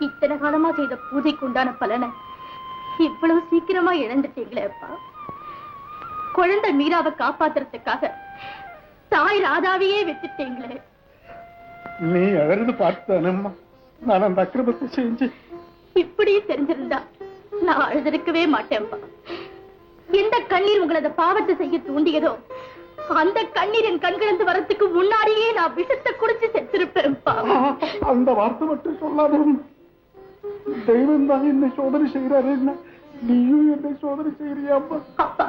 இத்தனை காலமா செய்த பூஜைக்கு உண்டான பலனை இவ்வளவு சீக்கிரமா இழந்துட்டீங்களே அப்பா. குழந்தை மீராவை காப்பாத்துறதுக்காக தாய் ராதாவையே வித்துட்டீங்களே. நீ அழகு பார்த்தானம்மா நான் அந்த அக்கிரமத்தை செஞ்சு. இப்படி தெரிஞ்சிருந்தா நான் அழுதிருக்கவே மாட்டேன்ப்பா. எந்த கண்ணீர் உங்களது பாவத்தை செய்ய தூண்டியதோ அந்த கண்ணீர் என் கண்கிழந்து வரத்துக்கு முன்னாடியே நான் விஷத்தை குடிச்சு செத்திருப்பேன்ப்பா. அந்த வார்த்தை மட்டும் சொல்லாதம்மா. தெய்வம் தான் என்னை சோதனை செய்யறாரு, நீயும் என்னை சோதனை செய்யறியாப்பா. அப்பா,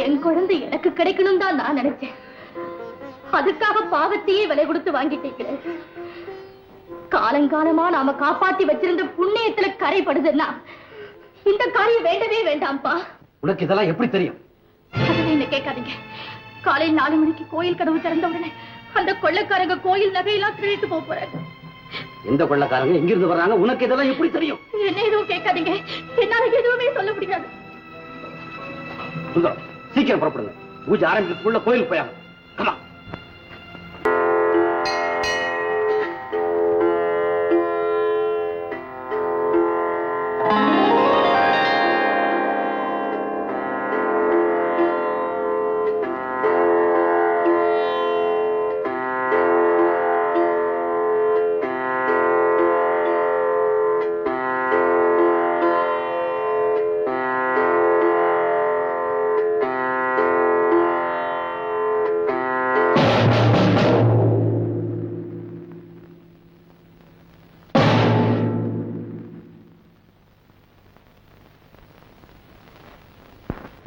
என் குழந்தை எனக்கு கிடைக்கணும் தான் நான் நினைச்சேன். அதுக்காக பாவத்தையே விலை கொடுத்து வாங்கிட்டீங்களே. காலங்காலமா நாம காப்பாத்தி வச்சிருந்த புண்ணியத்துல கரைப்படுதுன்னா இந்த காரியம் வேண்டவே வேண்டாம்ப்பா. உனக்கு இதெல்லாம் எப்படி தெரியும்? அதுவே என்ன கேட்காதீங்க. காலையில் 4 மணிக்கு கோயில் கதவு திறந்த உடனே அந்த கொள்ளைக்காரங்க கோயில் நகையெல்லாம் திருடிட்டு போறாங்க. எந்த கொள்ளைக்காரங்க எங்க இருந்து வர்றாங்க? உனக்கு இதெல்லாம் எப்படி தெரியும்? என்ன எதுவும் கேட்காதீங்க. என்னால எதுவுமே சொல்ல முடியாது. சுந்தரம், சீக்கிரம் புறப்படுங்க. பூஜை ஆரம்பிக்கிறதுக்குள்ள கோயிலுக்கு போயாங்க. கமா.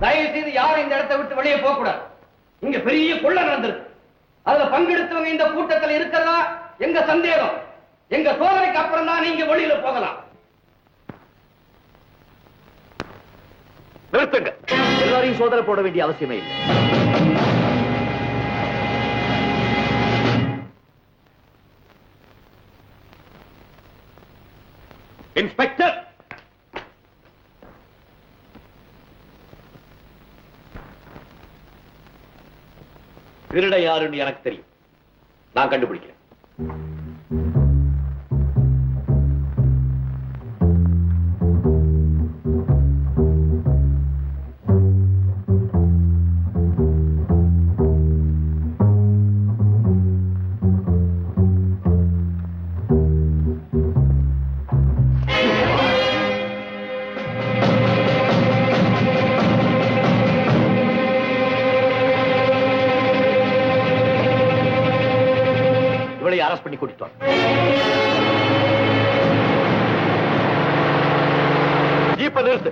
தயவு செய்து யாரும் இந்த இடத்தை விட்டு வெளியே போக கூடாது. இங்க பெரிய கொள்ளை நடந்திருக்கு. அதுல பங்கெடுத்தவங்க இந்த கூட்டத்தில் இருக்கிறதா எங்க சந்தேகம். எங்க சோதனைக்கு அப்புறம் தான் நீங்க வெளியில போகலாம். நிறுத்துங்க. எல்லாரையும் சோதனை போட வேண்டிய அவசியமே இல்லை. இன்ஸ்பெக்டர், திருட யாருன்னு எனக்கு தெரியும். நான் கண்டுபிடிக்கிறேன். அரஸ்ட் பண்ணி கூட்டிட்டு வாங்க. ஜீப்பை நிறுத்து.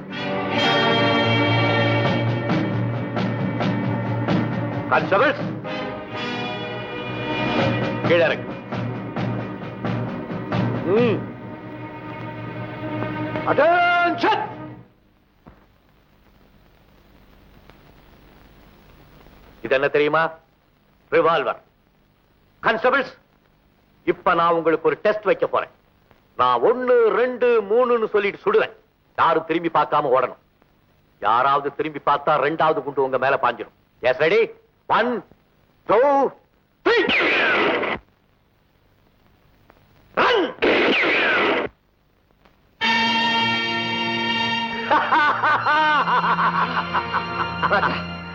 கான்ஸ்டபிள்ஸ், கீழே இறங்கு. அட்டென்ஷன். இது என்ன தெரியுமா? ரிவால்வர். கான்ஸ்டபிள்ஸ், இப்ப நான் உங்களுக்கு ஒரு டெஸ்ட் வைக்க போறேன். நான் 1, 2, 3 சொல்லிட்டு சுடுவேன். யாரும் திரும்பி பார்க்காம ஓடணும். யாராவது திரும்பி பார்த்தா 2வது குண்டு உங்க மேல பாஞ்சிடும். S, ready? 1, 2, 3. ரன்.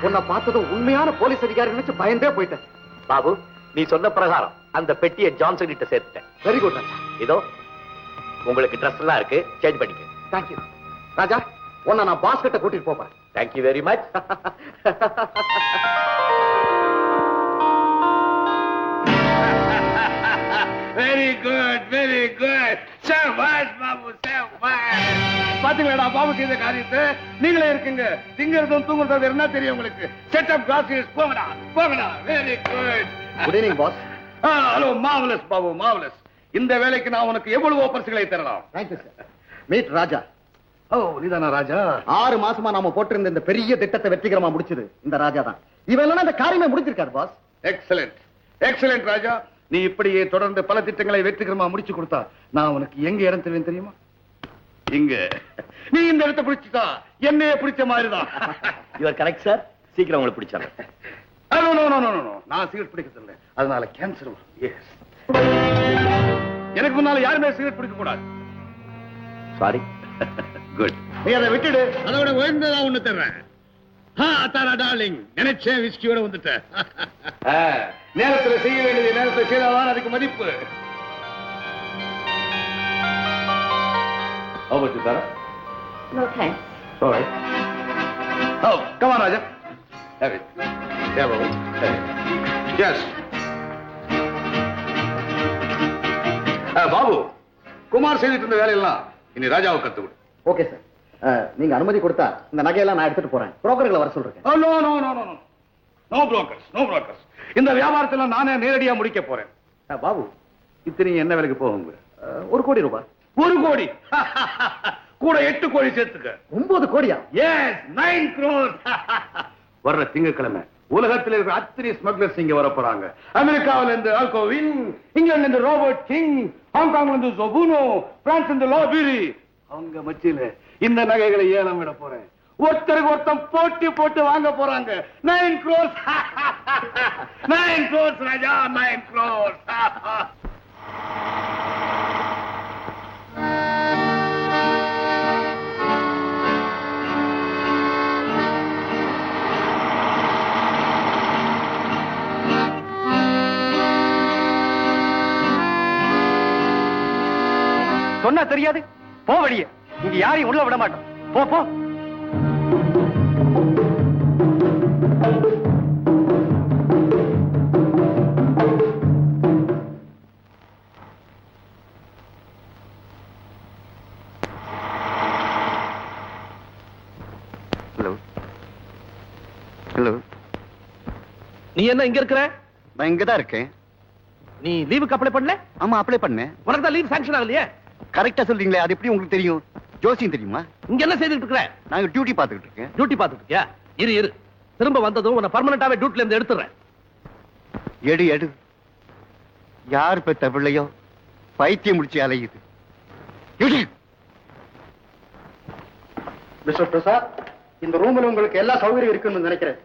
உன்னை பார்த்ததும் உண்மையான போலீஸ் அதிகாரி நினைச்சு பயந்தே போயிட்டேன். பாபு, நீ சொன்ன பிரகாரம் அந்த பெட்டியை ஜான்சன் கிட்ட சேர்த்துட்டேன். Very good. இதோ உங்களுக்கு ட்ரெஸ் எல்லாம் இருக்கு, சேஞ்ச் பண்ணிக்க. தேங்க்யூ ராஜா. உன்னை நான் பாஸ் கிட்ட கூட்டிட்டு போறேன். Thank you very much. Very good, very good. சபாஷ் பாபு, சபாஷ். பாத்தீங்களா பாபு செய்த காரியத்தை? நீங்களே இருக்குங்க. திங்கிறதும் தூங்குறதும் என்ன தெரியும் உங்களுக்கு? Set up classes. போங்கடா, போங்கடா. Very good. Good evening boss. Hello, marvellous Babu, marvellous. இந்த வேலைக்கு நான் உனக்கு எவ்வளவு பரிசுகளை தரலாம்? Thank you sir. மீட் ராஜா. ஓ, நீதானா ராஜா? 6 மாசமா நாம போட்டிருந்த இந்த பெரிய திட்டத்தை வெற்றிகரமா முடிச்சது இந்த ராஜா தான். இவன் இந்த காரியமே முடிச்சிருக்காரு பாஸ். எக்ஸலென்ட், எக்ஸலென்ட் ராஜா. நீ இப்படியே தொடர்ந்து பல திட்டங்களை வெற்றிகரமா முடிச்சு கொடுத்தா நான் உனக்கு எங்க இடம் தருவேன் தெரியுமா? இங்க. நீ இந்த இடத்தை பிடிச்சிட்டா என்னையே பிடிச்ச மாதிரிதான். Your correct sir. சீக்கிரம் உங்களுக்கு பிடிச்சாங்க. நான் சிகரெட் பிடிக்கிறது இல்லை, அதனால கேன்சர் வரும். எஸ், எனக்கு முன்னால யாருமே சிகரெட் பிடிக்க கூடாது. சாரி. குட். நீ அதை விட்டுடு. அதோட உயர்ந்ததா ஒண்ணு தர்றேன். டார்லிங், நினைச்சேன் விஸ்கியோட வந்துட்டேன். நேரத்துல செய்ய வேண்டியது நேரத்துல செய்தாதான் அதுக்கு மதிப்பு. How about you, Tara? No thanks. All right. Oh, come on, Raja. Have it. Yeah, Babu. Yes. Babu, Kumar செய்துட்டு இருந்த வேலையெல்லாம் இனி ராஜாவை கத்து விடு. Okay sir. நீங்க அனுமதி கொடுத்தா இந்த நகையெல்லாம் நான் எடுத்துட்டு போறேன். புரோக்கர்களை வர சொல்றேன். No no no no no. No brokers, no brokers. இந்த வியாபாரத்துல நானே நேரடியா முடிக்க போறேன். பாபு, இத்தனை என்ன விலைக்கு போகுங்க? 1 கோடி ரூபாய். 1 கோடி. கூட 8 கோடி சேர்த்துக்க. 9 கோடியா? Yes, 9 crores. வர்ற திங்கட்கிழமை உலகத்தில் இருக்கிற அத்தனை ஸ்மக்லர்ஸ் இங்க வர போறாங்க. அமெரிக்காவில இருந்து ஆல்கோவின், இங்கிலாந்துல இருந்து ராபர்ட் கிங், ஹாங்காங்ல இருந்து ஜோபுனோ, பிரான்ஸ்ல இருந்து லாபிரி. அவங்க மத்தியில இந்த நகைகளை ஏலம் விட போறேன். ஒருத்தருக்கு ஒருத்தன் போட்டி போட்டு வாங்க போறாங்க. 9 crores. 9 crores ராஜா, 9 crores. சொன்னா தெரியாது, போ வெளியே. இங்க யாரையும் உள்ள விட மாட்டோம். போ போ. Hello hello. நீ என்ன இங்க இருக்கிற? நான் இங்கதான் இருக்கேன். நீ லீவுக்கு அப்ளை பண்ணல? ஆமா, அப்ளை பண்ணேன். உனக்கு தான் லீவ் சாங்ஷன் ஆகலையே. கரெக்டா சொல்றீங்களே, அது எப்படி உங்களுக்கு தெரியும்? ஜோசியம் தெரியுமா? இங்க என்ன செய்துட்டு இருக்கிற? நாங்க டியூட்டி பாத்துக்கிட்டு இருக்கேன். டியூட்டி பாத்துட்டு இருக்கியா? இரு இரு, திரும்ப வந்ததும் உன்னை பர்மனண்டாவே டியூட்டில இருந்து எடுத்துறேன். எடு எடு. யார் பெத்த பிள்ளையோ பைத்தியம் முடிச்சு அலையுது. மிஸ்டர் பிரசாத், இந்த ரூம்ல உங்களுக்கு எல்லா சௌகரியம் இருக்குன்னு நினைக்கிறேன்.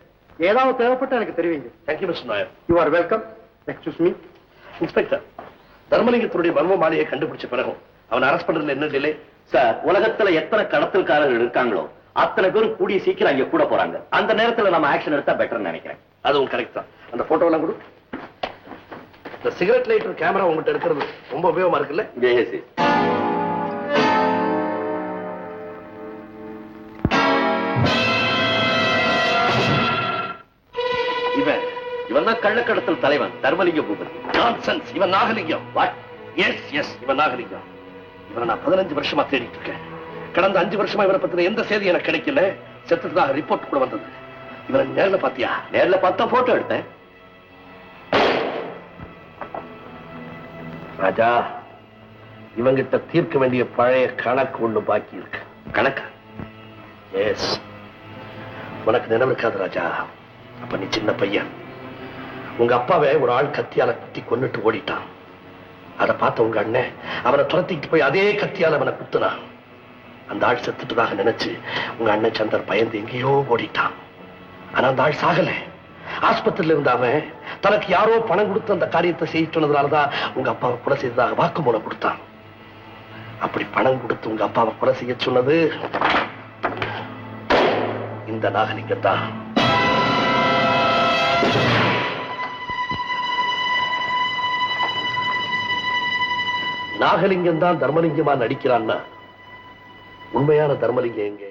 ஏதாவது தேவைப்பட்ட எனக்கு தெரிவிங்க. Thank you Mister Nair. You are welcome. Excuse me. Inspector, தர்மலிங்கத்தினுடைய மர்ம மாலையை கண்டுபிடிச்ச பிறகும் அவன் அரெஸ்ட் பண்றதுல என்ன டிலே? சார், உலகத்துல எத்தனை கடத்தல்காரர்கள் இருக்காங்களோ அத்தனை பேரும் கூடிய சீக்கிரம் அங்க கூட போறாங்க. அந்த நேரத்துல நம்ம ஆக்ஷன் எடுத்தா பெட்டர்னு நினைக்கிறேன். அதுவும் கரெக்ட் தான். அந்த போட்டோ எல்லாம் கொடு. இந்த சிகரெட் லைட்டர் கேமரா உங்ககிட்ட இருக்கிறது ரொம்ப உபயோகமா இருக்குல்ல? இவன் தான் கள்ளக்கடத்தல் தலைவன் தர்மலிங்க பூபதி. நான்சென்ஸ். இவன் நாகலிங்கம். வாட்? எஸ் எஸ், இவன் நாகலிங்கம். இவனை நான் 15 வருஷமா தேடிட்டு இருக்கேன். கடந்த 5 வருஷமா இவரை பத்தின எந்த செய்தி எனக்கு கிடைக்கல. செத்துதான் ரிப்போர்ட் கூட வந்தது. இவனை நேர்ல பாத்தியா? நேர்ல பார்த்தா போட்டோ எடுத்தேன். ராஜா, இவங்கிட்ட தீர்க்க வேண்டிய பழைய கணக்கு ஒண்ணு பாக்கி இருக்கு. கணக்கு? எஸ். உனக்கு நினைவு இருக்காது ராஜா, அப்ப நீ சின்ன பையன். உங்க அப்பாவை ஒரு ஆள் கத்தியால குத்தி கொன்னுட்டு ஓடிட்டான். அதை பார்த்த உங்க அண்ணன் அவனை துரத்திட்டு போய் அதே கத்தியால அவனை குத்துனான். அந்த ஆள் செத்துட்டதாக நினைச்சு உங்க அண்ணன் சந்தர் பயந்து எங்கேயோ ஓடிட்டான். ஆனா அந்த ஆள் சாகல. ஆஸ்பத்திரியில இருந்த அவன் தனக்கு யாரோ பணம் கொடுத்து அந்த காரியத்தை செய்ய சொன்னதுனாலதான் உங்க அப்பாவை கொலை செய்ததாக வாக்குமூலம் கொடுத்தான். அப்படி பணம் கொடுத்து உங்க அப்பாவை கொலை செய்ய சொன்னது இந்த நாகலிங்கம் தான். நாகலிங்கம் தான் தர்மலிங்கமா நடிக்கிறான்னா உண்மையான தர்மலிங்கம் எங்க?